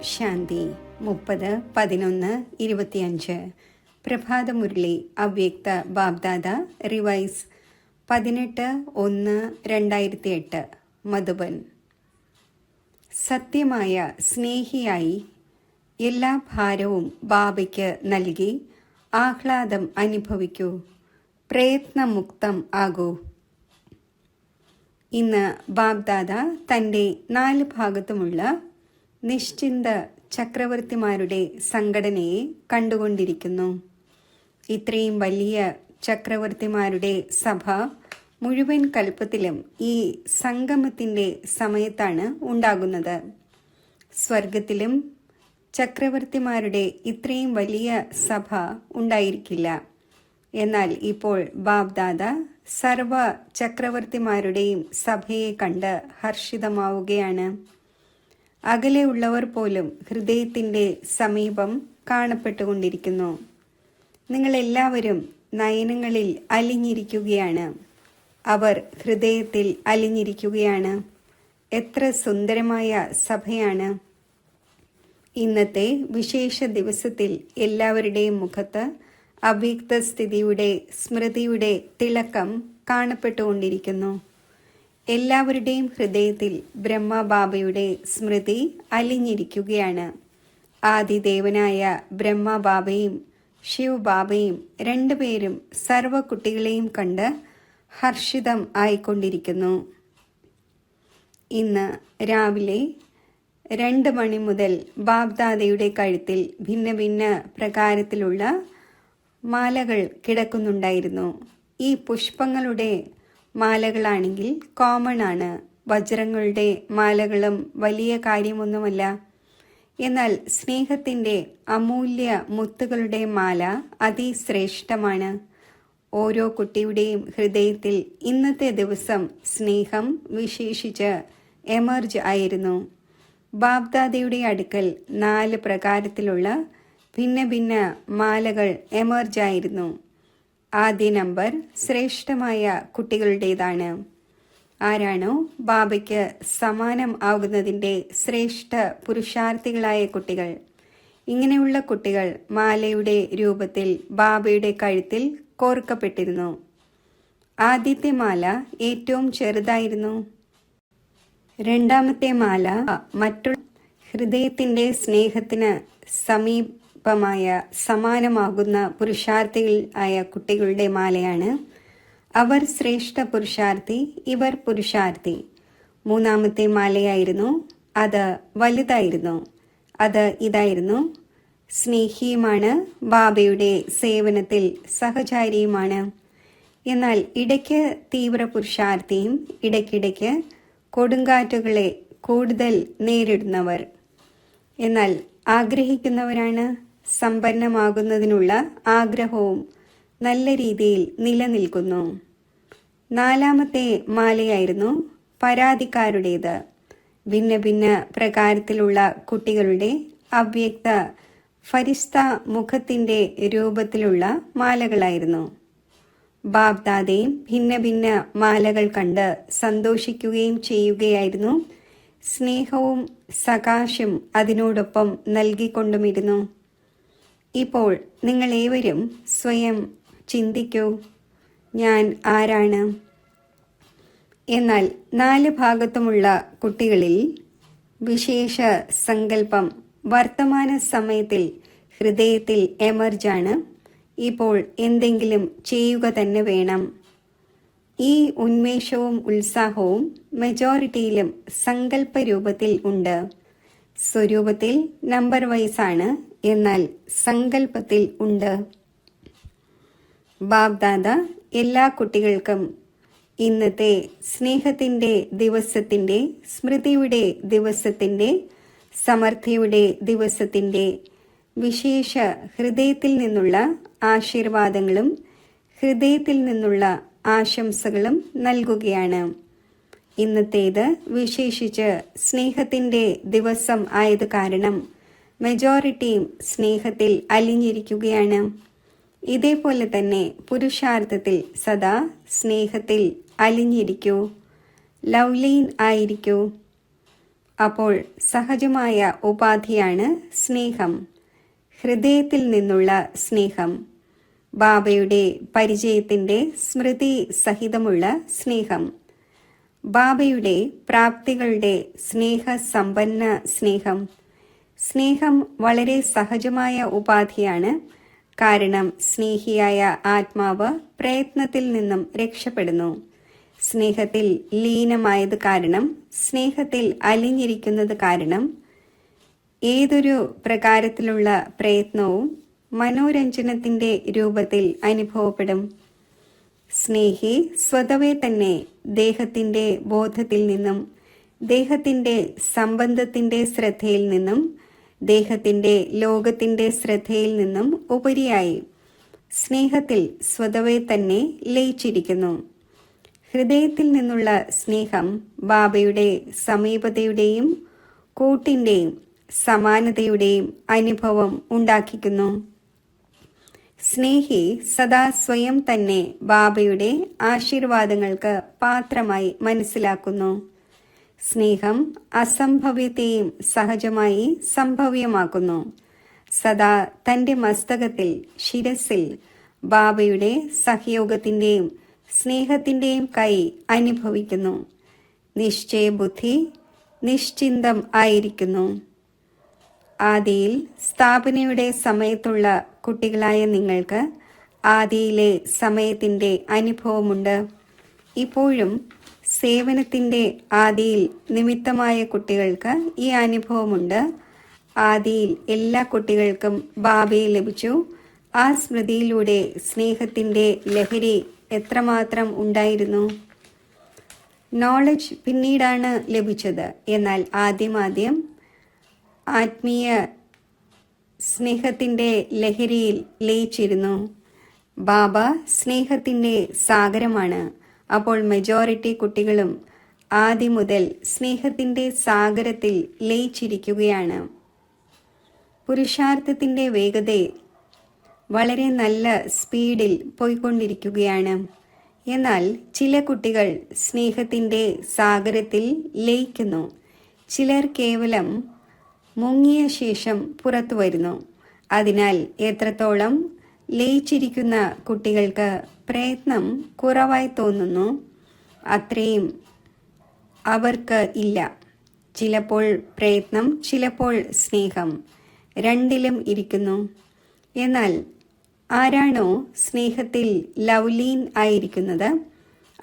ശാന്തി 30-11-25 പ്രഭാതമുരളി അവ്യക്ത ബാബ്ദാദ റിവൈസ് 18-1-2008 മധുബൻ. സത്യമായ സ്നേഹിയായി എല്ലാ ഭാരവും ബാബയ്ക്ക് നൽകി ആഹ്ലാദം അനുഭവിക്കൂ. പ്രയത്നമുക്തം ആകൂ. ഇന്ന് ബാബ്ദാദ തൻ്റെ 4 ഭാഗത്തുമുള്ള നിശ്ചിന്ത ചക്രവർത്തിമാരുടെ സംഘടനയെ കണ്ടുകൊണ്ടിരിക്കുന്നു. ഇത്രയും വലിയ ചക്രവർത്തിമാരുടെ സഭ മുഴുവൻ കൽപ്പത്തിലും ഈ സംഗമത്തിൻ്റെ സമയത്താണ് ഉണ്ടാകുന്നത്. സ്വർഗത്തിലും ചക്രവർത്തിമാരുടെ ഇത്രയും വലിയ സഭ ഉണ്ടായിരിക്കില്ല. എന്നാൽ ഇപ്പോൾ ബാബ്ദാദ സർവ ചക്രവർത്തിമാരുടെയും സഭയെ കണ്ട് ഹർഷിതമാവുകയാണ്. അകലെയുള്ളവർ പോലും ഹൃദയത്തിൻ്റെ സമീപം കാണപ്പെട്ടുകൊണ്ടിരിക്കുന്നു. നിങ്ങളെല്ലാവരും നയനങ്ങളിൽ അലിഞ്ഞിരിക്കുകയാണ്. അവർ ഹൃദയത്തിൽ അലിഞ്ഞിരിക്കുകയാണ്. എത്ര സുന്ദരമായ സഭയാണ്! ഇന്നത്തെ വിശേഷ ദിവസത്തിൽ എല്ലാവരുടെയും മുഖത്ത് അവ്യക്ത സ്ഥിതിയുടെ സ്മൃതിയുടെ തിളക്കം കാണപ്പെട്ടുകൊണ്ടിരിക്കുന്നു. എല്ലാവരുടെയും ഹൃദയത്തിൽ ബ്രഹ്മബാബയുടെ സ്മൃതി അലിഞ്ഞിരിക്കുകയാണ്. ആദിദേവനായ ബ്രഹ്മബാബയും ശിവബാബയും രണ്ടുപേരും സർവ കുട്ടികളെയും കണ്ട് ഹർഷിതം ആയിക്കൊണ്ടിരിക്കുന്നു. ഇന്ന് രാവിലെ 2 മണി മുതൽ ബാബ്ദാദയുടെ കഴുത്തിൽ ഭിന്ന ഭിന്ന പ്രകാരത്തിലുള്ള മാലകൾ കിടക്കുന്നുണ്ടായിരുന്നു. ഈ പുഷ്പങ്ങളുടെ മാലകളാണെങ്കിൽ കോമൺ ആണ്. വജ്രങ്ങളുടെ മാലകളും വലിയ കാര്യമൊന്നുമല്ല. എന്നാൽ സ്നേഹത്തിൻ്റെ അമൂല്യ മുത്തുകളുടെ മാല അതിശ്രേഷ്ഠമാണ്. ഓരോ കുട്ടിയുടെയും ഹൃദയത്തിൽ ഇന്നത്തെ ദിവസം സ്നേഹം വിശേഷിച്ച് എമർജ് ആയിരുന്നു. ബാബ്ദാദയുടെ അടുക്കൽ 4 പ്രകാരത്തിലുള്ള ഭിന്ന ഭിന്ന മാലകൾ എമർജ് ആയിരുന്നു. ആദ്യ നമ്പർ ശ്രേഷ്ഠമായ കുട്ടികളുടേതാണ്. ആരാണോ ബാബയ്ക്ക് സമാനം ആകുന്നതിൻ്റെ ശ്രേഷ്ഠ പുരുഷാർത്ഥികളായ കുട്ടികൾ. ഇങ്ങനെയുള്ള കുട്ടികൾ മാലയുടെ രൂപത്തിൽ ബാബയുടെ കഴുത്തിൽ കോർക്കപ്പെട്ടിരുന്നു. ആദ്യത്തെ മാല ഏറ്റവും ചെറുതായിരുന്നു. രണ്ടാമത്തെ മാല മറ്റുള്ള ഹൃദയത്തിൻ്റെ സ്നേഹത്തിന് സമീപമായ സമാനമാകുന്ന പുരുഷാർത്ഥികൾ ആയ കുട്ടികളുടെ മാലയാണ്. അവർ ശ്രേഷ്ഠ പുരുഷാർത്ഥി, ഇവർ പുരുഷാർത്ഥി. മൂന്നാമത്തെ മാലയായിരുന്നു. അത് വലുതായിരുന്നു. അത് ഇതായിരുന്നു: സ്നേഹിയുമാണ്, ബാബയുടെ സേവനത്തിൽ സഹചാരിയുമാണ്. എന്നാൽ ഇടയ്ക്ക് തീവ്ര പുരുഷാർത്ഥിയും ഇടയ്ക്കിടയ്ക്ക് കൊടുങ്കാറ്റുകളെ കൂടുതൽ നേരിടുന്നവർ. എന്നാൽ ആഗ്രഹിക്കുന്നവരാണ്. സമ്പന്നമാകുന്നതിനുള്ള ആഗ്രഹവും നല്ല രീതിയിൽ നിലനിൽക്കുന്നു. 4ാമത്തെ മാലയായിരുന്നു പരാതിക്കാരുടേത്. ഭിന്ന ഭിന്ന പ്രകാരത്തിലുള്ള കുട്ടികളുടെ അവ്യക്ത ഫരിസ്ത മുഖത്തിൻ്റെ രൂപത്തിലുള്ള മാലകളായിരുന്നു. ബാബ്ദാദയും ഭിന്ന ഭിന്ന മാലകൾ കണ്ട് സന്തോഷിക്കുകയും ചെയ്യുകയായിരുന്നു. സ്നേഹവും സകാശം അതിനോടൊപ്പം നൽകിക്കൊണ്ടുമിരുന്നു. ഇപ്പോൾ നിങ്ങളേവരും സ്വയം ചിന്തിക്കൂ, ഞാൻ ആരാണ്? എന്നാൽ 4 ഭാഗത്തുമുള്ള കുട്ടികളിൽ വിശേഷ സങ്കല്പം വർത്തമാന സമയത്തിൽ ഹൃദയത്തിൽ എമർജാണ്. ഇപ്പോൾ എന്തെങ്കിലും ചെയ്യുക തന്നെ വേണം. ഈ ഉന്മേഷവും ഉത്സാഹവും മെജോറിറ്റിയിലും സങ്കല്പ രൂപത്തിൽ ഉണ്ട്. സ്വരൂപത്തിൽ നമ്പർ വൈസാണ്, എന്നാൽ സങ്കല്പത്തിൽ ഉണ്ട്. ബാബ്ദാദ എല്ലാ കുട്ടികൾക്കും ഇന്നത്തെ സ്നേഹത്തിൻ്റെ ദിവസത്തിൻ്റെ, സ്മൃതിയുടെ ദിവസത്തിൻ്റെ, സമൃദ്ധിയുടെ ദിവസത്തിൻ്റെ വിശേഷ ഹൃദയത്തിൽ നിന്നുള്ള ആശീർവാദങ്ങളും ഹൃദയത്തിൽ നിന്നുള്ള ആശംസകളും നൽകുകയാണ്. ഇന്നത്തേത് വിശേഷിച്ച് സ്നേഹത്തിൻ്റെ ദിവസം ആയത് കാരണം മെജോറിറ്റിയും സ്നേഹത്തിൽ അലിഞ്ഞിരിക്കുകയാണ്. ഇതേപോലെ തന്നെ പുരുഷാർത്ഥത്തിൽ സദാ സ്നേഹത്തിൽ അലിഞ്ഞിരിക്കൂ. ലവ്ലീൻ ആയിരിക്കൂ. അപ്പോൾ സഹജമായ ഉപാധിയാണ് സ്നേഹം, ഹൃദയത്തിൽ നിന്നുള്ള സ്നേഹം, ബാബയുടെ പരിചയത്തിൻ്റെ സ്മൃതി സഹിതമുള്ള സ്നേഹം, ബാബയുടെ പ്രാപ്തികളുടെ സ്നേഹസമ്പന്ന സ്നേഹം. സ്നേഹം വളരെ സഹജമായ ഉപാധിയാണ്. കാരണം സ്നേഹിയായ ആത്മാവ് പ്രയത്നത്തിൽ നിന്നും രക്ഷപ്പെടുന്നു. സ്നേഹത്തിൽ ലീനമായത് കാരണം, സ്നേഹത്തിൽ അലിഞ്ഞിരിക്കുന്നത് കാരണം ഏതൊരു പ്രകാരത്തിലുള്ള പ്രയത്നവും മനോരഞ്ജനത്തിൻ്റെ രൂപത്തിൽ അനുഭവപ്പെടും. സ്നേഹി സ്വതവേ തന്നെ ദേഹത്തിൻ്റെ ബോധത്തിൽ നിന്നും, ദേഹത്തിൻ്റെ സംബന്ധത്തിൻ്റെ ശ്രദ്ധയിൽ നിന്നും, ദേഹത്തിൻ്റെ ലോകത്തിൻ്റെ ശ്രദ്ധയിൽ നിന്നും ഉപരിയായി സ്നേഹത്തിൽ സ്വതവേ തന്നെ ലയിച്ചിരിക്കുന്നു. ഹൃദയത്തിൽ നിന്നുള്ള സ്നേഹം ബാബയുടെ സമീപതയുടെയും കൂട്ടിൻ്റെയും സമാനതയുടെയും അനുഭവം ഉണ്ടാക്കിക്കുന്നു. സ്നേഹി സദാ സ്വയം തന്നെ ബാബയുടെ ആശീർവാദങ്ങൾക്ക് പാത്രമായി മനസ്സിലാക്കുന്നു. സ്നേഹം അസംഭവ്യത്തെയും സഹജമായി സംഭവ്യമാക്കുന്നു. സദാ തൻ്റെ മസ്തകത്തിൽ, ശിരസിൽ ബാബയുടെ സഹയോഗത്തിൻ്റെയും സ്നേഹത്തിൻ്റെയും കൈ അനുഭവിക്കുന്നു. നിശ്ചയബുദ്ധി നിശ്ചിന്തം ആയിരിക്കുന്നു. ആദിയിൽ സ്ഥാപനയുടെ സമയത്തുള്ള കുട്ടികളായ നിങ്ങൾക്ക് ആദിയിലെ സമയത്തിൻ്റെ അനുഭവമുണ്ട്. ഇപ്പോഴും സേവനത്തിൻ്റെ ആദിയിൽ നിമിത്തമായ കുട്ടികൾക്ക് ഈ അനുഭവമുണ്ട്. ആദിയിൽ എല്ലാ കുട്ടികൾക്കും ബാബയെ ലഭിച്ചു. ആ സ്മൃതിയിലൂടെ സ്നേഹത്തിൻ്റെ ലഹരി എത്രമാത്രം ഉണ്ടായിരുന്നു. നോളജ് പിന്നീടാണ് ലഭിച്ചത്. എന്നാൽ ആദ്യം ആത്മീയ സ്നേഹത്തിൻ്റെ ലഹരിയിൽ ലയിച്ചിരുന്നു. ബാബ സ്നേഹത്തിൻ്റെ സാഗരമാണ്. അപ്പോൾ മെജോറിറ്റി കുട്ടികളും ആദ്യം മുതൽ സ്നേഹത്തിൻ്റെ സാഗരത്തിൽ ലയിച്ചിരിക്കുകയാണ്. പുരുഷാർത്ഥത്തിൻ്റെ വേഗതയിൽ വളരെ നല്ല സ്പീഡിൽ പോയിക്കൊണ്ടിരിക്കുകയാണ്. എന്നാൽ ചില കുട്ടികൾ സ്നേഹത്തിൻ്റെ സാഗരത്തിൽ ലയിക്കുന്നു. ചിലർ കേവലം മുങ്ങിയ ശേഷം പുറത്തു വരുന്നു. അതിനാൽ എത്രത്തോളം ലയിച്ചിരിക്കുന്ന കുട്ടികൾക്ക് പ്രയത്നം കുറവായി തോന്നുന്നു, അത്രയും അവർക്ക് ഇല്ല. ചിലപ്പോൾ പ്രയത്നം, ചിലപ്പോൾ സ്നേഹം, രണ്ടിലും ഇരിക്കുന്നു. എന്നാൽ ആരാണോ സ്നേഹത്തിൽ ലവ്ലീൻ ആയിരിക്കുന്നത്,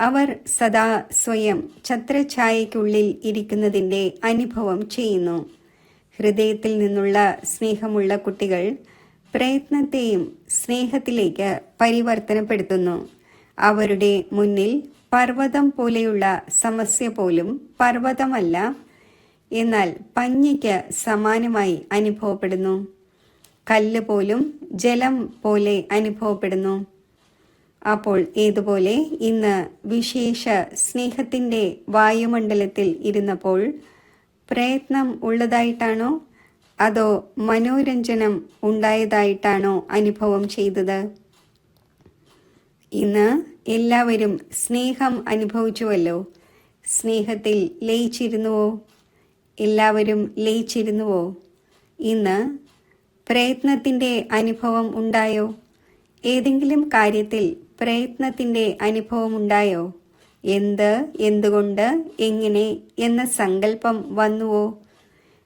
അവർ സദാ സ്വയം ഛത്രഛായയ്ക്കുള്ളിൽ ഇരിക്കുന്നതിൻ്റെ അനുഭവം ചെയ്യുന്നു. ഹൃദയത്തിൽ നിന്നുള്ള സ്നേഹമുള്ള കുട്ടികൾ പ്രയത്നത്തെയും സ്നേഹത്തിലേക്ക് പരിവർത്തനപ്പെടുത്തുന്നു. അവരുടെ മുന്നിൽ പർവ്വതം പോലെയുള്ള സമസ്യ പോലും പർവ്വതമല്ല, എന്നാൽ പഞ്ഞിക്ക് സമാനമായി അനുഭവപ്പെടുന്നു. കല്ല് പോലും ജലം പോലെ അനുഭവപ്പെടുന്നു. അപ്പോൾ ഏതുപോലെ ഇന്ന് വിശേഷ സ്നേഹത്തിൻ്റെ വായുമണ്ഡലത്തിൽ ഇരുന്നപ്പോൾ പ്രയത്നം ഉള്ളതായിട്ടാണോ അതോ മനോരഞ്ജനം ഉണ്ടായതായിട്ടാണോ അനുഭവം ചെയ്തത്? ഇന്ന് എല്ലാവരും സ്നേഹം അനുഭവിച്ചുവല്ലോ. സ്നേഹത്തിൽ ലയിച്ചിരുന്നുവോ? എല്ലാവരും ലയിച്ചിരുന്നുവോ? ഇന്ന് പ്രയത്നത്തിൻ്റെ അനുഭവം ഉണ്ടായോ? ഏതെങ്കിലും കാര്യത്തിൽ പ്രയത്നത്തിൻ്റെ അനുഭവം ഉണ്ടായോ? എന്തുകൊണ്ട്, എങ്ങനെ എന്ന സങ്കല്പം വന്നുവോ?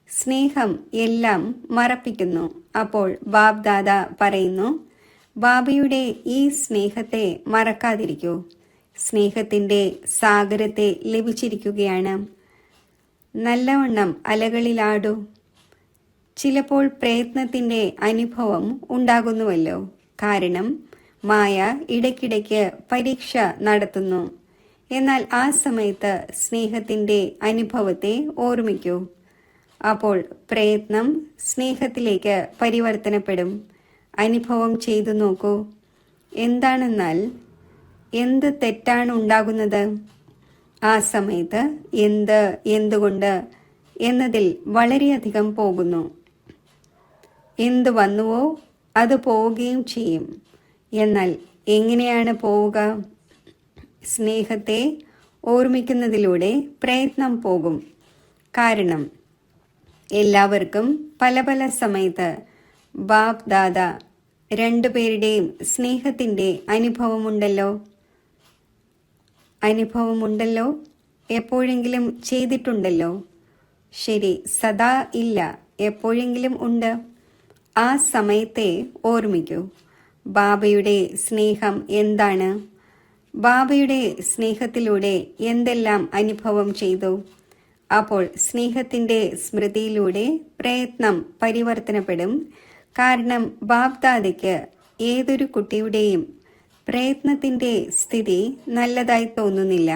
സ്നേഹം എല്ലാം മറപ്പിക്കുന്നു. അപ്പോൾ ബാബ് ദാദ പറയുന്നു, ബാബയുടെ ഈ സ്നേഹത്തെ മറക്കാതിരിക്കൂ. സ്നേഹത്തിൻ്റെ സാഗരത്തെ ലഭിച്ചിരിക്കുകയാണ്. നല്ലവണ്ണം അലകളിലാടൂ. ചിലപ്പോൾ പ്രയത്നത്തിൻ്റെ അനുഭവം ഉണ്ടാകുന്നുവല്ലോ. കാരണം മായ ഇടയ്ക്കിടയ്ക്ക് പരീക്ഷ നടത്തുന്നു. എന്നാൽ ആ സമയത്ത് സ്നേഹത്തിൻ്റെ അനുഭവത്തെ ഓർമ്മിക്കൂ. അപ്പോൾ പ്രയത്നം സ്നേഹത്തിലേക്ക് പരിവർത്തനപ്പെടും. അനുഭവം ചെയ്തു നോക്കൂ. എന്താണെന്നാൽ എന്ത് തെറ്റാണ് ഉണ്ടാകുന്നത്? ആ സമയത്ത് എന്തുകൊണ്ട് എന്നതിൽ വളരെയധികം പോകുന്നു. എന്ത് വന്നുവോ അത് പോവുകയും ചെയ്യും. എന്നാൽ എങ്ങനെയാണ് പോവുക? സ്നേഹത്തെ ഓർമ്മിക്കുന്നതിലൂടെ പ്രയത്നം പോകും. കാരണം എല്ലാവർക്കും പല പല സമയത്ത് ബാപ് ദാദ രണ്ടുപേരുടെയും സ്നേഹത്തിൻ്റെ അനുഭവമുണ്ടല്ലോ, എപ്പോഴെങ്കിലും ചെയ്തിട്ടുണ്ടല്ലോ. ശരി, സദാ ഇല്ല, എപ്പോഴെങ്കിലും ഉണ്ട്. ആ സമയത്തെ ഓർമ്മിക്കൂ. ബാബയുടെ സ്നേഹം എന്താണ്? ബാബയുടെ സ്നേഹത്തിലൂടെ എന്തെല്ലാം അനുഭവം ചെയ്തു? അപ്പോൾ സ്നേഹത്തിൻ്റെ സ്മൃതിയിലൂടെ പ്രയത്നം പരിവർത്തനപ്പെടും. കാരണം ബാബ്ദാദയ്ക്ക് ഏതൊരു കുട്ടിയുടെയും പ്രയത്നത്തിൻ്റെ സ്ഥിതി നല്ലതായി തോന്നുന്നില്ല.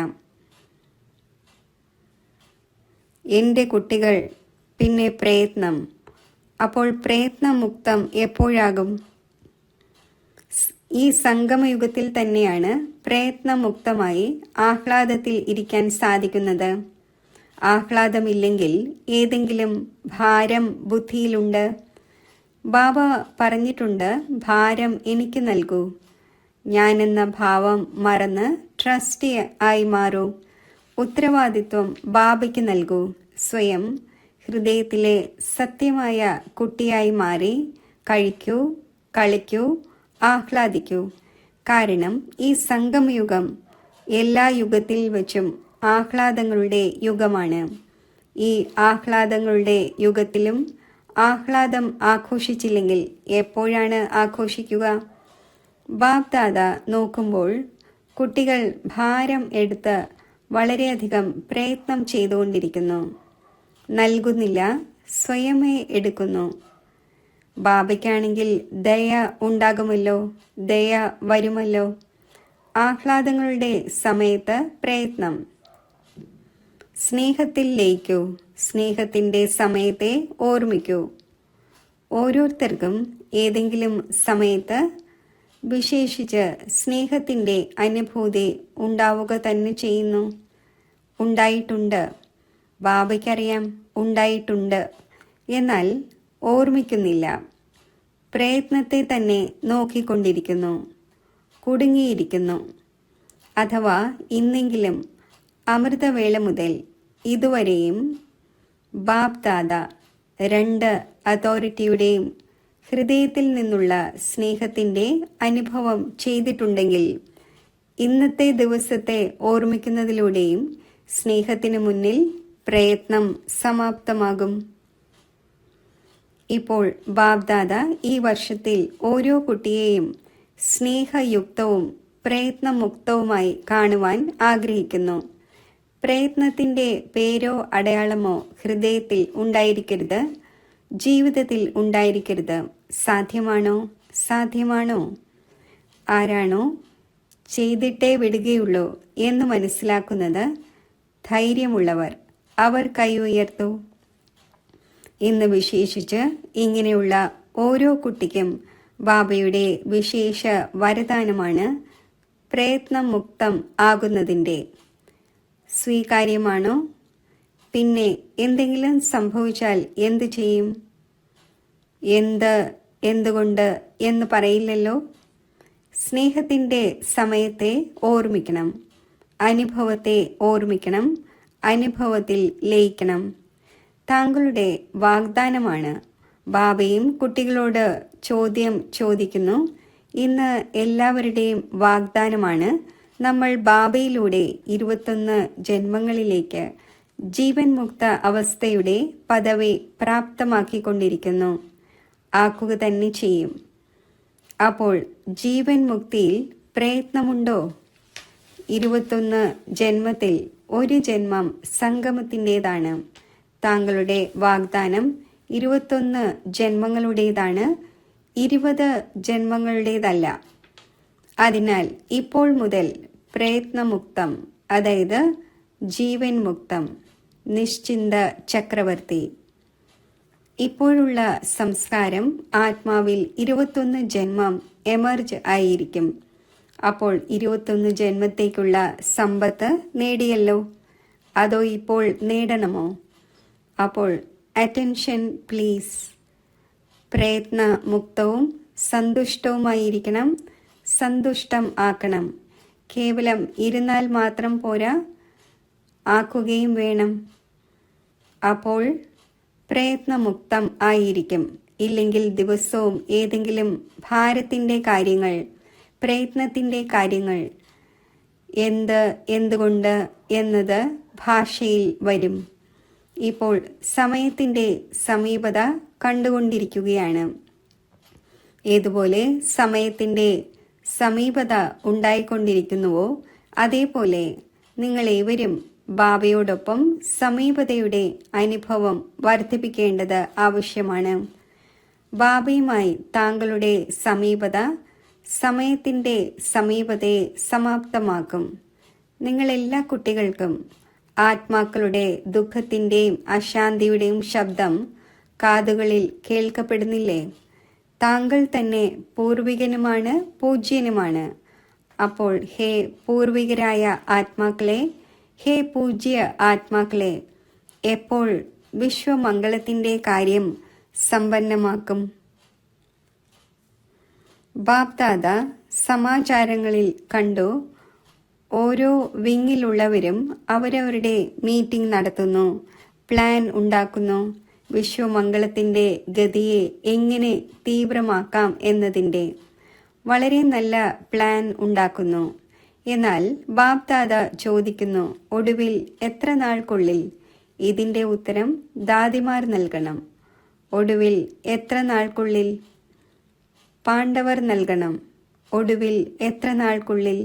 എൻ്റെ കുട്ടികൾ, പിന്നെ പ്രയത്നം. അപ്പോൾ പ്രയത്നമുക്തം എപ്പോഴാകും? ഈ സംഗമയുഗത്തിൽ തന്നെയാണ് പ്രയത്നമുക്തമായി ആഹ്ലാദത്തിൽ ഇരിക്കാൻ സാധിക്കുന്നത്. ആഹ്ലാദമില്ലെങ്കിൽ ഏതെങ്കിലും ഭാരം ബുദ്ധിയിലുണ്ട്. ബാബ പറഞ്ഞിട്ടുണ്ട്, ഭാരം എനിക്ക് നൽകൂ. ഞാനെന്ന ഭാവം മറന്ന് ട്രസ്റ്റി ആയി മാറൂ. ഉത്തരവാദിത്വം ബാബയ്ക്ക് നൽകൂ. സ്വയം ഹൃദയത്തിലെ സത്യമായ കുട്ടിയായി മാറി കഴിക്കൂ, കളിക്കൂ, ആഹ്ലാദിക്കൂ. കാരണം ഈ സംഗമയുഗം എല്ലാ യുഗത്തിൽ വച്ചും ആഹ്ലാദങ്ങളുടെ യുഗമാണ്. ഈ ആഹ്ലാദങ്ങളുടെ യുഗത്തിലും ആഹ്ലാദം ആഘോഷിച്ചില്ലെങ്കിൽ എപ്പോഴാണ് ആഘോഷിക്കുക? ബാബ്ദാദ നോക്കുമ്പോൾ കുട്ടികൾ ഭാരം എടുത്ത് വളരെയധികം പ്രയത്നം ചെയ്തുകൊണ്ടിരിക്കുന്നു. നൽകുന്നില്ല, സ്വയമേ എടുക്കുന്നു. ബാബയ്ക്കാണെങ്കിൽ ദയ ഉണ്ടാകുമല്ലോ, ദയ വരുമല്ലോ. ആഹ്ലാദങ്ങളുടെ സമയത്ത് പ്രയത്നം. സ്നേഹത്തിൽ ലയിക്കൂ. സ്നേഹത്തിൻ്റെ സമയത്തെ ഓർമ്മിക്കൂ. ഓരോരുത്തർക്കും ഏതെങ്കിലും സമയത്ത് വിശേഷിച്ച് സ്നേഹത്തിൻ്റെ അനുഭൂതി ഉണ്ടാവുക തന്നെ ചെയ്യുന്നു. ഉണ്ടായിട്ടുണ്ട്. ബാബയ്ക്കറിയാം ഉണ്ടായിട്ടുണ്ട്. എന്നാൽ ഓർമ്മിക്കുന്നില്ല. പ്രയത്നത്തെ തന്നെ നോക്കിക്കൊണ്ടിരിക്കുന്നു. കുടുങ്ങിയിരിക്കുന്നു. അഥവാ ഇന്നെങ്കിലും അമൃതവേള മുതൽ ഇതുവരെയും ബാബ്ദാദ രണ്ട് അതോറിറ്റിയുടെയും ഹൃദയത്തിൽ നിന്നുള്ള സ്നേഹത്തിൻ്റെ അനുഭവം ചെയ്തിട്ടുണ്ടെങ്കിൽ ഇന്നത്തെ ദിവസത്തെ ഓർമ്മിക്കുന്നതിലൂടെയും സ്നേഹത്തിന് മുന്നിൽ പ്രയത്നം സമാപ്തമാകും. ഇപ്പോൾ ബാബ്ദാദ ഈ വർഷത്തിൽ ഓരോ കുട്ടിയെയും സ്നേഹയുക്തവും പ്രയത്നമുക്തവുമായി കാണുവാൻ ആഗ്രഹിക്കുന്നു. പ്രയത്നത്തിൻ്റെ പേരോ അടയാളമോ ഹൃദയത്തിൽ ഉണ്ടായിരിക്കരുത്, ജീവിതത്തിൽ ഉണ്ടായിരിക്കരുത്. സാധ്യമാണോ? ആരാണോ ചെയ്തിട്ടേ വിടുകയുള്ളൂ എന്ന് മനസ്സിലാക്കുന്നത് ധൈര്യമുള്ളവർ, അവർ കൈ ഉയർത്തൂ. ഇന്ന് വിശേഷിച്ച് ഇങ്ങനെയുള്ള ഓരോ കുട്ടിക്കും ബാബയുടെ വിശേഷ വരദാനമാണ് പ്രയത്നമുക്തം ആകുന്നതിൻ്റെ. സ്വീകാര്യമാണോ? പിന്നെ എന്തെങ്കിലും സംഭവിച്ചാൽ എന്തു ചെയ്യും? എന്തുകൊണ്ട് എന്ന് പറയില്ലല്ലോ. സ്നേഹത്തിൻ്റെ സമയത്തെ ഓർമ്മിക്കണം, അനുഭവത്തെ ഓർമ്മിക്കണം, അനുഭവത്തിൽ ലയിക്കണം. താങ്കളുടെ വാഗ്ദാനമാണ്. ബാബയും കുട്ടികളോട് ചോദ്യം ചോദിക്കുന്നു. ഇന്ന് എല്ലാവരുടെയും വാഗ്ദാനമാണ്. നമ്മൾ ബാബയിലൂടെ 21 ജന്മങ്ങളിലേക്ക് ജീവൻ മുക്ത അവസ്ഥയുടെ പദവി പ്രാപ്തമാക്കിക്കൊണ്ടിരിക്കുന്നു. ആക്കുക തന്നെ ചെയ്യും. അപ്പോൾ ജീവൻ മുക്തിയിൽ പ്രയത്നമുണ്ടോ? 21 ജന്മത്തിൽ ഒരു ജന്മം സംഗമത്തിൻ്റെതാണ്. താങ്കളുടെ വാഗ്ദാനം 21 ജന്മങ്ങളുടേതാണ്, 20 ജന്മങ്ങളുടേതല്ല. അതിനാൽ ഇപ്പോൾ മുതൽ പ്രയത്നമുക്തം, അതായത് ജീവൻ മുക്തം, നിശ്ചിന്ത ചക്രവർത്തി. ഇപ്പോഴുള്ള സംസ്കാരം ആത്മാവിൽ 21 ജന്മം എമർജ് ആയിരിക്കും. അപ്പോൾ 21 ജന്മത്തേക്കുള്ള സമ്പത്ത് നേടിയല്ലോ. അതോ ഇപ്പോൾ നേടണമോ? അപ്പോൾ അറ്റൻഷൻ പ്ലീസ്. പ്രയത്നമുക്തവും സന്തുഷ്ടവുമായിരിക്കണം. സന്തുഷ്ടം ആക്കണം. കേവലം ഇരുന്നാൽ മാത്രം പോരാ, ആക്കുകയും വേണം. അപ്പോൾ പ്രയത്നമുക്തം ആയിരിക്കും. ഇല്ലെങ്കിൽ ദിവസവും ഏതെങ്കിലും ഭാരത്തിൻ്റെ കാര്യങ്ങൾ, പ്രയത്നത്തിൻ്റെ കാര്യങ്ങൾ, എന്തുകൊണ്ട് എന്നത് ഭാഷയിൽ വരും. ഇപ്പോൾ സമയത്തിൻ്റെ സമീപത കണ്ടുകൊണ്ടിരിക്കുകയാണ്. ഏതുപോലെ സമയത്തിൻ്റെ സമീപത ഉണ്ടായിക്കൊണ്ടിരിക്കുന്നുവോ അതേപോലെ നിങ്ങളേവരും ബാബയോടൊപ്പം സമീപതയുടെ അനുഭവം വർദ്ധിപ്പിക്കേണ്ടത് ആവശ്യമാണ്. ബാബയുമായി താങ്കളുടെ സമീപത സമയത്തിൻ്റെ സമീപതയെ സമാപ്തമാക്കും. നിങ്ങളെല്ലാ കുട്ടികൾക്കും ആത്മാക്കളുടെ ദുഃഖത്തിൻ്റെയും അശാന്തിയുടെയും ശബ്ദം കാതുകളിൽ കേൾക്കപ്പെടുന്നില്ലേ? താങ്കൾ തന്നെ പൂർവികനുമാണ്, പൂജ്യനുമാണ്. അപ്പോൾ ഹേ പൂർവികരായ ആത്മാക്കളെ, ഹേ പൂജ്യ ആത്മാക്കളെ, എപ്പോൾ വിശ്വമംഗളത്തിൻ്റെ കാര്യം സമ്പന്നമാക്കും? ബാപ്ദാദ സമാചാരങ്ങളിൽ കണ്ടു, ഓരോ വിങ്ങിലുള്ളവരും അവരവരുടെ മീറ്റിംഗ് നടത്തുന്നു, പ്ലാൻ ഉണ്ടാക്കുന്നു, വിശ്വമംഗളത്തിൻ്റെ ഗതിയെ എങ്ങനെ തീവ്രമാക്കാം എന്നതിൻ്റെ വളരെ നല്ല പ്ലാൻ ഉണ്ടാക്കുന്നു. എന്നാൽ ബാപ്ദാദ ചോദിക്കുന്നു, ഒടുവിൽ എത്ര നാൾക്കുള്ളിൽ? ഇതിൻ്റെ ഉത്തരം ദാദിമാർ നൽകണം. ഒടുവിൽ എത്ര നാൾക്കുള്ളിൽ? പാണ്ഡവർ നൽകണം. ഒടുവിൽ എത്ര നാൾക്കുള്ളിൽ?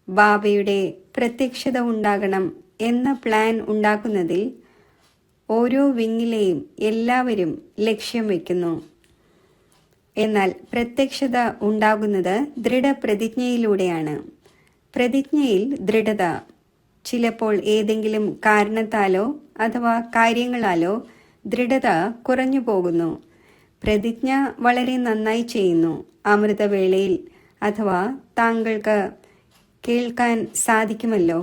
ബാബയുടെ പ്രത്യക്ഷത ഉണ്ടാകണം എന്ന പ്ലാൻ ഉണ്ടാക്കുന്നതിൽ ഓരോ വിങ്ങിലെയും എല്ലാവരും ലക്ഷ്യം വയ്ക്കുന്നു. എന്നാൽ പ്രത്യക്ഷത ഉണ്ടാകുന്നത് ദൃഢപ്രതിജ്ഞയിലൂടെയാണ്. പ്രതിജ്ഞയിൽ ദൃഢത. ചിലപ്പോൾ ഏതെങ്കിലും കാരണത്താലോ അഥവാ കാര്യങ്ങളാലോ ദൃഢത കുറഞ്ഞു പോകുന്നു. പ്രതിജ്ഞ വളരെ നന്നായി ചെയ്യുന്നു. അമൃതവേളയിൽ അഥവാ താങ്കൾക്ക് കേൾക്കാൻ സാധിക്കുമല്ലോ,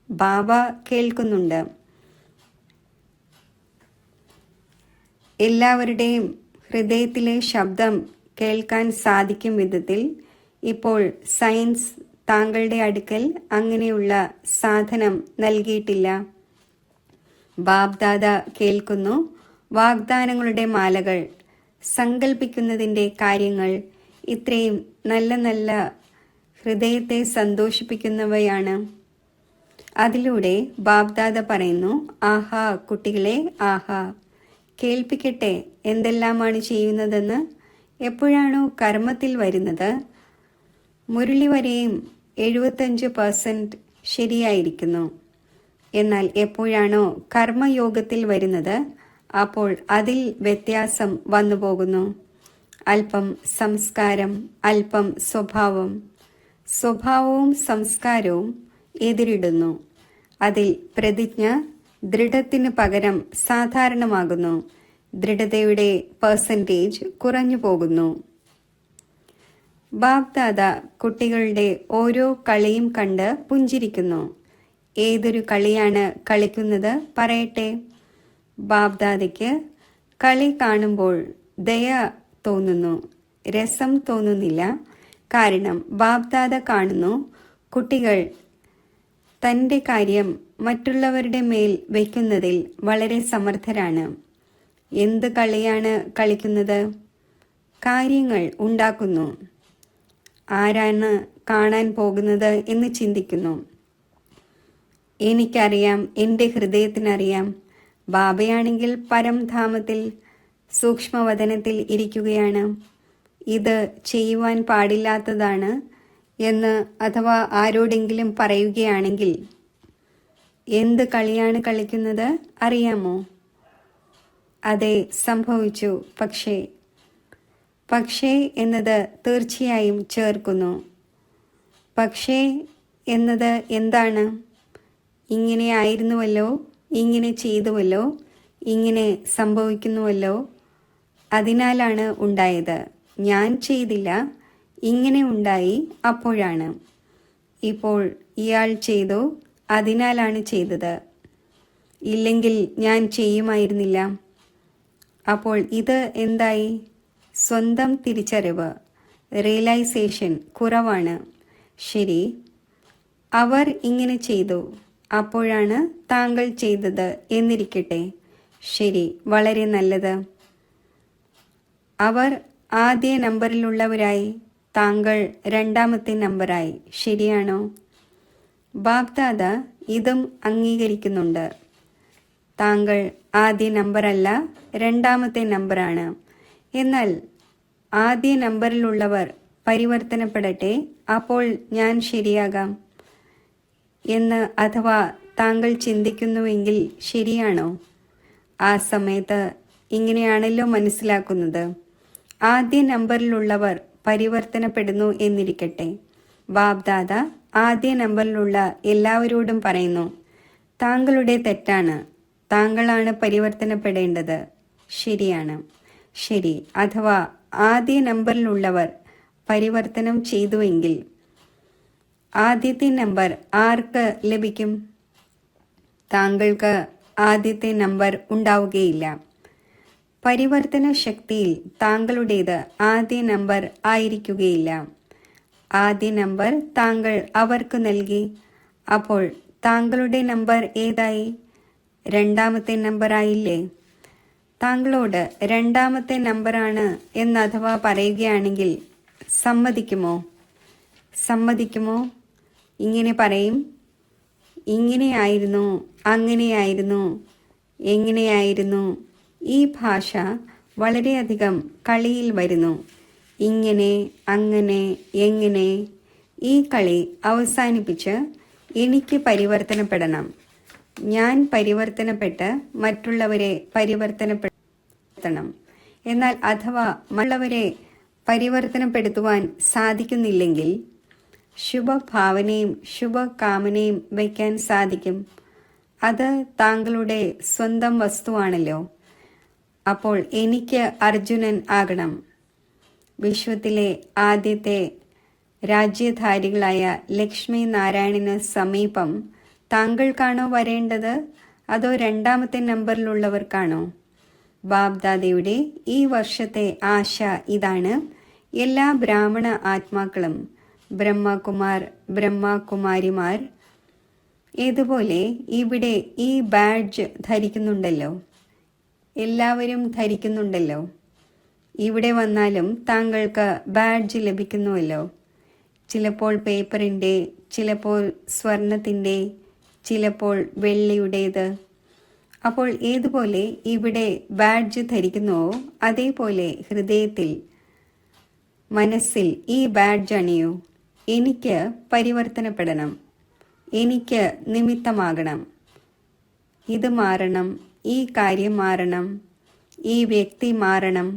ബാബ കേൾക്കുന്നുണ്ട്. എല്ലാവരുടെയും ഹൃദയത്തിലെ ശബ്ദം കേൾക്കാൻ സാധിക്കും വിധത്തിൽ ഇപ്പോൾ സയൻസ് താങ്കളുടെ അടുക്കൽ അങ്ങനെയുള്ള സാധനം നൽകിയിട്ടില്ല. ബാബ്ദാദ കേൾക്കുന്നു. വാഗ്ദാനങ്ങളുടെ മാലകൾ, സങ്കൽപ്പിക്കുന്നതിൻ്റെ കാര്യങ്ങൾ ഇത്രയും നല്ല നല്ല ഹൃദയത്തെ സന്തോഷിപ്പിക്കുന്നവയാണ്. അതിലൂടെ ബാബ്ദാദ പറയുന്നു, ആഹാ കുട്ടികളെ, ആഹാ, കേൾപ്പിക്കട്ടെ എന്തെല്ലാമാണ് ചെയ്യുന്നതെന്ന്. എപ്പോഴാണോ കർമ്മത്തിൽ വരുന്നത്, മുരളി വരെയും 75% ശരിയായിരിക്കുന്നു. എന്നാൽ എപ്പോഴാണോ കർമ്മയോഗത്തിൽ വരുന്നത്, അപ്പോൾ അതിൽ വ്യത്യാസം വന്നു പോകുന്നു. അല്പം സംസ്കാരം, അല്പം സ്വഭാവം. സ്വഭാവവും സംസ്കാരവും എതിരിടുന്നു. അതിൽ പ്രതിജ്ഞ ദൃഢത്തിന് പകരം സാധാരണമാകുന്നു. ദൃഢതയുടെ പെർസെൻറ്റേജ് കുറഞ്ഞു പോകുന്നു. ബാബ്ദാദ കുട്ടികളുടെ ഓരോ കളിയും കണ്ട് പുഞ്ചിരിക്കുന്നു. ഏതൊരു കളിയാണ് കളിക്കുന്നത് പറയട്ടെ? ബാബ്ദാദയ്ക്ക് കളി കാണുമ്പോൾ ദയ തോന്നുന്നു, രസം തോന്നുന്നില്ല. കാരണം ബാബ്ദാദ കാണുന്നു, കുട്ടികൾ തൻ്റെ കാര്യം മറ്റുള്ളവരുടെ മേൽ വയ്ക്കുന്നതിൽ വളരെ സമർത്ഥരാണ്. എന്ത് കളിയാണ് കളിക്കുന്നത്? കാര്യങ്ങൾ ഉണ്ടാക്കുന്നു. ആരാണ് കാണാൻ പോകുന്നത് എന്ന് ചിന്തിക്കുന്നു. എനിക്കറിയാം, എൻ്റെ ഹൃദയത്തിനറിയാം. ബാബയാണെങ്കിൽ പരംധാമത്തിൽ സൂക്ഷ്മവദനത്തിൽ ഇരിക്കുകയാണ്. ഇത് ചെയ്യുവാൻ പാടില്ലാത്തതാണ് എന്ന് അഥവാ ആരോടെങ്കിലും പറയുകയാണെങ്കിൽ എന്ത് കളിയാണ് കളിക്കുന്നത് അറിയാമോ? അതെ, സംഭവിച്ചു. പക്ഷേ എന്നത് തീർച്ചയായും ചേർക്കുന്നു. പക്ഷേ എന്നത് എന്താണ്? ഇങ്ങനെ ആയിരുന്നുവല്ലോ, ഇങ്ങനെ ചെയ്തുവല്ലോ, ഇങ്ങനെ സംഭവിക്കുന്നുവല്ലോ, അതിനാലാണ് ഉണ്ടായത്. ഞാൻ ചെയ്തില്ല, ഇങ്ങനെ ഉണ്ടായി, അപ്പോഴാണ്. ഇപ്പോൾ ഇയാൾ ചെയ്തു, അതിനാലാണ് ചെയ്തത്. ഇല്ലെങ്കിൽ ഞാൻ ചെയ്യുമായിരുന്നില്ല. അപ്പോൾ ഇത് എന്തായി? സ്വന്തം തിരിച്ചറിവ്, റിയലൈസേഷൻ കുറവാണ്. ശരി, അവർ ഇങ്ങനെ ചെയ്തു, അപ്പോഴാണ് താങ്കൾ ചെയ്തത് എന്നിരിക്കട്ടെ. ശരി, വളരെ നല്ലത്. അവർ ആദ്യ നമ്പറിലുള്ളവരായി, താങ്കൾ രണ്ടാമത്തെ നമ്പറായി, ശരിയാണോ? ബാബ്ദാദ ഇതും അംഗീകരിക്കുന്നുണ്ട്. താങ്കൾ ആദ്യ നമ്പറല്ല, രണ്ടാമത്തെ നമ്പറാണ്. എന്നാൽ ആദ്യ നമ്പറിലുള്ളവർ പരിവർത്തനപ്പെടട്ടെ, അപ്പോൾ ഞാൻ ശരിയാകാം എന്ന് അഥവാ താങ്കൾ ചിന്തിക്കുന്നുവെങ്കിൽ ശരിയാണോ? ആ സമയത്ത് ഇങ്ങനെയാണല്ലോ മനസ്സിലാക്കുന്നത്. ആദ്യ നമ്പറിലുള്ളവർ പരിവർത്തനപ്പെടുന്നു എന്നിരിക്കട്ടെ. ബാബ്ദാദ ആദ്യ നമ്പറിലുള്ള എല്ലാവരോടും പറയുന്നു, താങ്കളുടെ തെറ്റാണ്, താങ്കളാണ് പരിവർത്തനപ്പെടേണ്ടത്. ശരിയാണ്. ശരി, അഥവാ ആദ്യ നമ്പറിലുള്ളവർ പരിവർത്തനം ചെയ്തുവെങ്കിൽ ആദ്യത്തെ നമ്പർ ആർക്ക് ലഭിക്കും? താങ്കൾക്ക് ആദ്യത്തെ നമ്പർ ഉണ്ടാവുകയില്ല. പരിവർത്തന ശക്തിയിൽ താങ്കളുടേത് ആദ്യ നമ്പർ ആയിരിക്കുകയില്ല. ആദ്യ നമ്പർ താങ്കൾ അവർക്ക് നൽകി. അപ്പോൾ താങ്കളുടെ നമ്പർ ഏതായി? രണ്ടാമത്തെ നമ്പറായില്ലേ? താങ്കളോട് രണ്ടാമത്തെ നമ്പറാണ് എന്നഥവാ പറയുകയാണെങ്കിൽ സമ്മതിക്കുമോ? സമ്മതിക്കുമോ? ഇങ്ങനെ പറയും, ഇങ്ങനെയായിരുന്നു, അങ്ങനെയായിരുന്നു, എങ്ങനെയായിരുന്നു. ഈ ഭാഷ വളരെയധികം കളിയിൽ വരുന്നു. ഇങ്ങനെ, അങ്ങനെ, എങ്ങനെ. ഈ കളി അവസാനിപ്പിച്ച് എനിക്ക് പരിവർത്തനപ്പെടണം. ഞാൻ പരിവർത്തനപ്പെട്ട് മറ്റുള്ളവരെ പരിവർത്തനപ്പെടുത്തണം. എന്നാൽ അഥവാ മറ്റുള്ളവരെ പരിവർത്തനപ്പെടുത്തുവാൻ സാധിക്കുന്നില്ലെങ്കിൽ ശുഭഭാവനയും ശുഭകാമനയും വയ്ക്കാൻ സാധിക്കും. അത് താങ്കളുടെ സ്വന്തം വസ്തുവാണല്ലോ. അപ്പോൾ എനിക്ക് അർജുനൻ ആകണം. വിശ്വത്തിലെ ആദ്യത്തെ രാജ്യധാരികളായ ലക്ഷ്മി നാരായണന് സമീപം താങ്കൾക്കാണോ വരേണ്ടത്, അതോ രണ്ടാമത്തെ നമ്പറിലുള്ളവർക്കാണോ? ബാബ്ദാദയുടെ ഈ വർഷത്തെ ആശ ഇതാണ്: എല്ലാ ബ്രാഹ്മണ ആത്മാക്കളും ബ്രഹ്മകുമാർ ബ്രഹ്മകുമാരിമാർ ഏതുപോലെ ഇവിടെ ഈ ബാഡ്ജ് ധരിക്കുന്നുണ്ടല്ലോ, എല്ലാവരും ധരിക്കുന്നുണ്ടല്ലോ. ഇവിടെ വന്നാലും താങ്കൾക്ക് ബാഡ്ജ് ലഭിക്കുന്നുവല്ലോ. ചിലപ്പോൾ പേപ്പറിൻ്റെ, ചിലപ്പോൾ സ്വർണത്തിൻ്റെ, ചിലപ്പോൾ വെള്ളിയുടേത്. അപ്പോൾ ഏതുപോലെ ഇവിടെ ബാഡ്ജ് ധരിക്കുന്നുവോ അതേപോലെ ഹൃദയത്തിൽ, മനസ്സിൽ ഈ ബാഡ്ജ് അണിയൂ. എനിക്ക് പരിവർത്തനപ്പെടണം, എനിക്ക് നിമിത്തമാകണം. ഇത് മാറണം, ഈ കാര്യം മാറണം, ഈ വ്യക്തി മാറണം,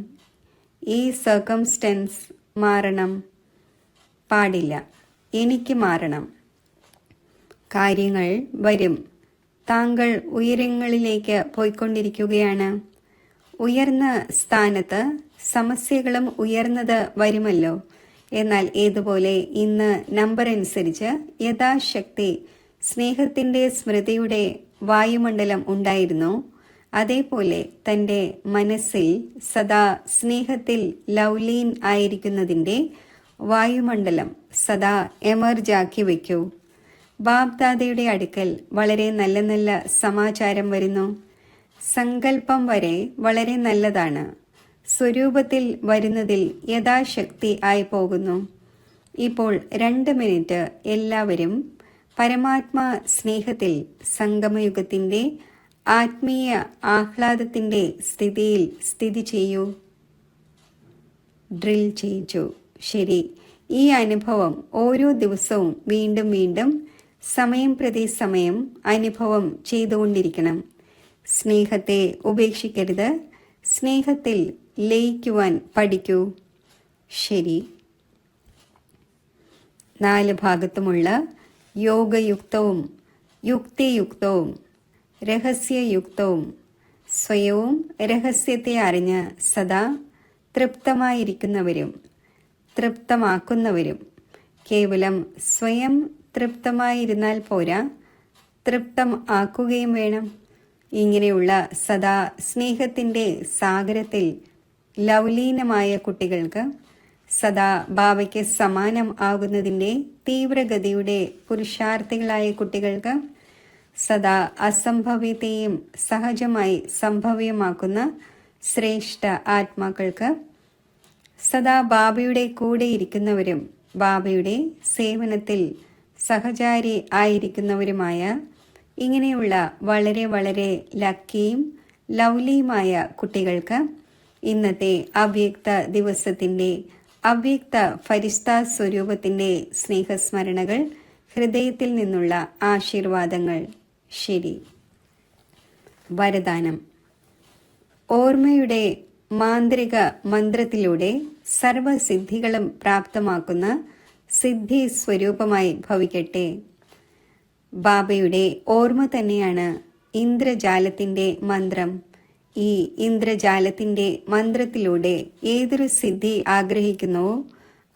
ഈ സർക്കംസ്റ്റൻസ് മാറണം. പാടില്ല, എനിക്ക് മാറണം. കാര്യങ്ങൾ വരും. താങ്കൾ ഉയരങ്ങളിലേക്ക് പോയിക്കൊണ്ടിരിക്കുകയാണ്. ഉയർന്ന സ്ഥാനത്ത് സമസ്യകളും ഉയർന്നത് വരുമല്ലോ. എന്നാൽ ഏതുപോലെ ഇന്ന് നമ്പർ അനുസരിച്ച് യഥാശക്തി സ്നേഹത്തിൻ്റെ സ്മൃതിയുടെ വായുമണ്ഡലം ഉണ്ടായിരുന്നു, അതേപോലെ തൻ്റെ മനസ്സിൽ സദാ സ്നേഹത്തിൽ ലൗലീൻ ആയിരിക്കുന്നതിൻ്റെ വായുമണ്ഡലം സദാ എമർജാക്കി വയ്ക്കൂ. ബാബ്ദാദയുടെ അടുക്കൽ വളരെ നല്ല നല്ല സമാചാരം വരുന്നു. സങ്കല്പം വരെ വളരെ നല്ലതാണ്. സ്വരൂപത്തിൽ വരുന്നതിൽ യഥാശക്തി ആയി പോകുന്നു. ഇപ്പോൾ 2 മിനിറ്റ് എല്ലാവരും പരമാത്മാ സ്നേഹത്തിൽ സംഗമയുഗത്തിൻ്റെ ആത്മീയ ആഹ്ലാദത്തിൻ്റെ സ്ഥിതിയിൽ സ്ഥിതി ചെയ്യൂ. ഡ്രിൽ ചെയ്യിച്ചു. ശരി, ഈ അനുഭവം ഓരോ ദിവസവും വീണ്ടും വീണ്ടും സമയം പ്രതി സമയം അനുഭവം ചെയ്തുകൊണ്ടിരിക്കണം. സ്നേഹത്തെ ഉപേക്ഷിക്കരുത്. സ്നേഹത്തിൽ ലയിക്കുവാൻ പഠിക്കൂ. ശരി. 4 ഭാഗത്തുമുള്ള യോഗയുക്തവും യുക്തിയുക്തവും രഹസ്യയുക്തവും സ്വയവും രഹസ്യത്തെ അറിഞ്ഞ് സദാ തൃപ്തമായിരിക്കുന്നവരും തൃപ്തമാക്കുന്നവരും. കേവലം സ്വയം തൃപ്തമായിരുന്നാൽ പോരാ, തൃപ്തം ആക്കുകയും വേണം. ഇങ്ങനെയുള്ള സദാ സ്നേഹത്തിൻ്റെ സാഗരത്തിൽ ലൗലീനമായ കുട്ടികൾക്ക്, സദാ ബാബയ്ക്ക് സമാനം ആകുന്നതിൻ്റെ തീവ്രഗതിയുടെ പുരുഷാർത്ഥികളായ കുട്ടികൾക്ക് സദാ അസംഭവ്യത്തെയും സഹജമായി സംഭവ്യമാക്കുന്ന ശ്രേഷ്ഠ ആത്മാക്കൾക്ക്, സദാ ബാബയുടെ കൂടെ ഇരിക്കുന്നവരും ബാബയുടെ സേവനത്തിൽ സഹചാരി ആയിരിക്കുന്നവരുമായ ഇങ്ങനെയുള്ള വളരെ വളരെ ലക്കിയും ലൗലിയുമായ കുട്ടികൾക്ക് ഇന്നത്തെ അവ്യക്ത ദിവസത്തിൻ്റെ അവ്യക്ത ഫരിസ്ത സ്വരൂപത്തിൻ്റെ സ്നേഹസ്മരണകൾ, ഹൃദയത്തിൽ നിന്നുള്ള ആശീർവാദങ്ങൾ. ശരി. വരദാനം. ഓർമ്മയുടെ മാന്ത്രിക മന്ത്രത്തിലൂടെ സർവസിദ്ധികളും പ്രാപ്തമാക്കുന്ന സിദ്ധി സ്വരൂപമായി ഭവിക്കട്ടെ. ബാബയുടെ ഓർമ്മ തന്നെയാണ് ഇന്ദ്രജാലത്തിൻ്റെ മന്ത്രം. ഈ ഇന്ദ്രജാലത്തിൻ്റെ മന്ത്രത്തിലൂടെ ഏതൊരു സിദ്ധി ആഗ്രഹിക്കുന്നുവോ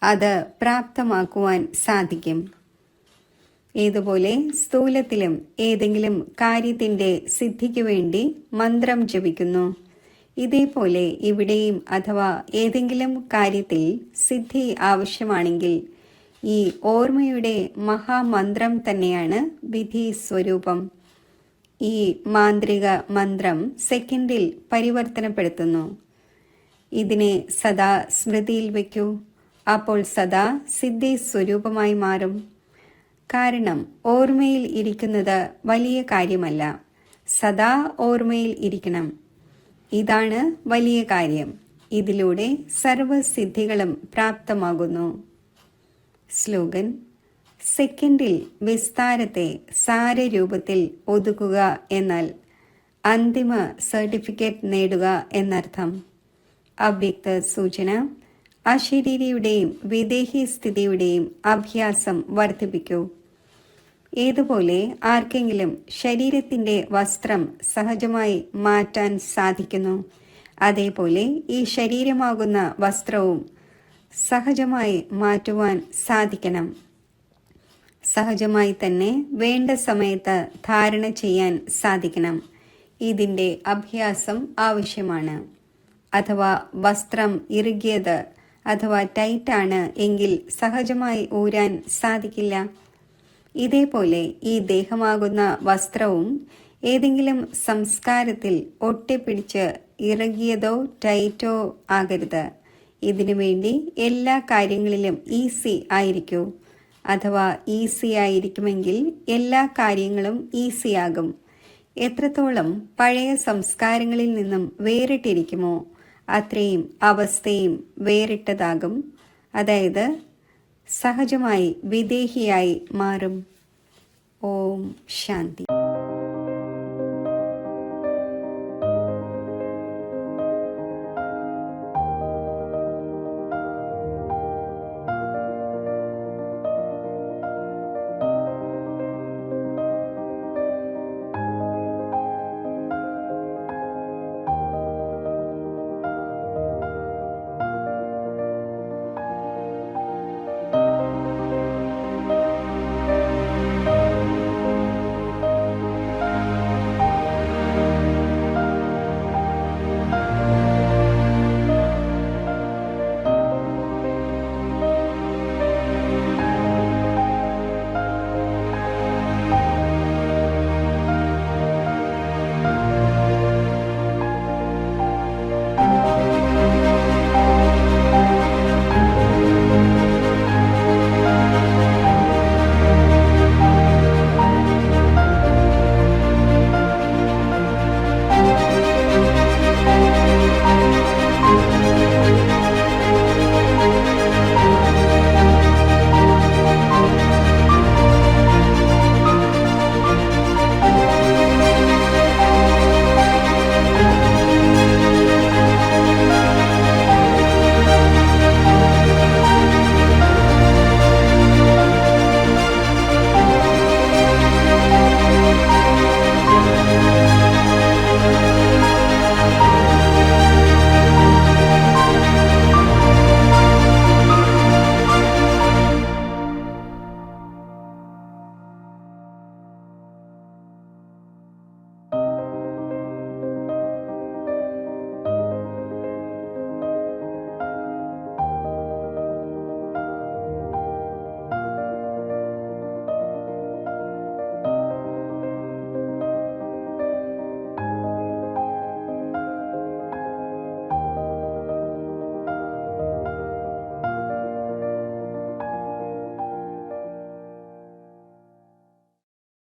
അത് പ്രാപ്തമാക്കുവാൻ സാധിക്കും. ഏതുപോലെ സ്ഥൂലത്തിലും ഏതെങ്കിലും കാര്യത്തിൻ്റെ സിദ്ധിക്കു വേണ്ടി മന്ത്രം ജപിക്കുന്നു, ഇതേപോലെ ഇവിടെയും അഥവാ ഏതെങ്കിലും കാര്യത്തിൽ സിദ്ധി ആവശ്യമാണെങ്കിൽ ഈ ഓർമ്മയുടെ മഹാമന്ത്രം തന്നെയാണ് വിധി സ്വരൂപം. ഈ മാന്ത്രിക മന്ത്രം സെക്കൻഡിൽ പരിവർത്തനപ്പെടുത്തുന്നു. ഇതിനെ സദാ സ്മൃതിയിൽ വയ്ക്കൂ. അപ്പോൾ സദാ സിദ്ധി സ്വരൂപമായി മാറും. കാരണം ഓർമ്മയിൽ ഇരിക്കുന്നത് വലിയ കാര്യമല്ല, സദാ ഓർമ്മയിൽ ഇരിക്കണം. ഇതാണ് വലിയ കാര്യം. ഇതിലൂടെ സർവസിദ്ധികളും പ്രാപ്തമാകുന്നു. സ്ലോഗൻ: സെക്കൻഡിൽ വിസ്താരത്തെ സാരരൂപത്തിൽ ഒതുക്കുക എന്നാൽ അന്തിമ സർട്ടിഫിക്കറ്റ് നേടുക എന്നർത്ഥം. അവ്യക്ത സൂചന: അശരീരിയുടെയും വിദേഹി സ്ഥിതിയുടെയും അഭ്യാസം വർദ്ധിപ്പിക്കൂ. ഏതുപോലെ ആർക്കെങ്കിലും ശരീരത്തിൻ്റെ വസ്ത്രം സഹജമായി മാറ്റാൻ സാധിക്കുന്നു, അതേപോലെ ഈ ശരീരമാകുന്ന വസ്ത്രവും സഹജമായി മാറ്റുവാൻ സാധിക്കണം. സഹജമായി തന്നെ വേണ്ട സമയത്ത് ധാരണ ചെയ്യാൻ സാധിക്കണം. ഇതിൻ്റെ അഭ്യാസം ആവശ്യമാണ്. അഥവാ വസ്ത്രം ഇറുകിയത് അഥവാ ടൈറ്റാണ് എങ്കിൽ സഹജമായി ഊരാൻ സാധിക്കില്ല. ഇതേപോലെ ഈ ദേഹമാകുന്ന വസ്ത്രവും ഏതെങ്കിലും സംസ്കാരത്തിൽ ഒട്ടിപ്പിടിച്ച് ഇറുകിയതോ ടൈറ്റോ ആകരുത്. ഇതിനുവേണ്ടി എല്ലാ കാര്യങ്ങളിലും ഈസി ആയിരിക്കൂ. അഥവാ ഈസി ആയിരിക്കുമെങ്കിൽ എല്ലാ കാര്യങ്ങളും ഈസിയാകും. എത്രത്തോളം പഴയ സംസ്കാരങ്ങളിൽ നിന്നും വേറിട്ടിരിക്കുമോ അത്രയും അവസ്ഥയും വേറിട്ടതാകും. അതായത് സഹജമായി വിദേഹിയായി മാറും. ഓം ശാന്തി.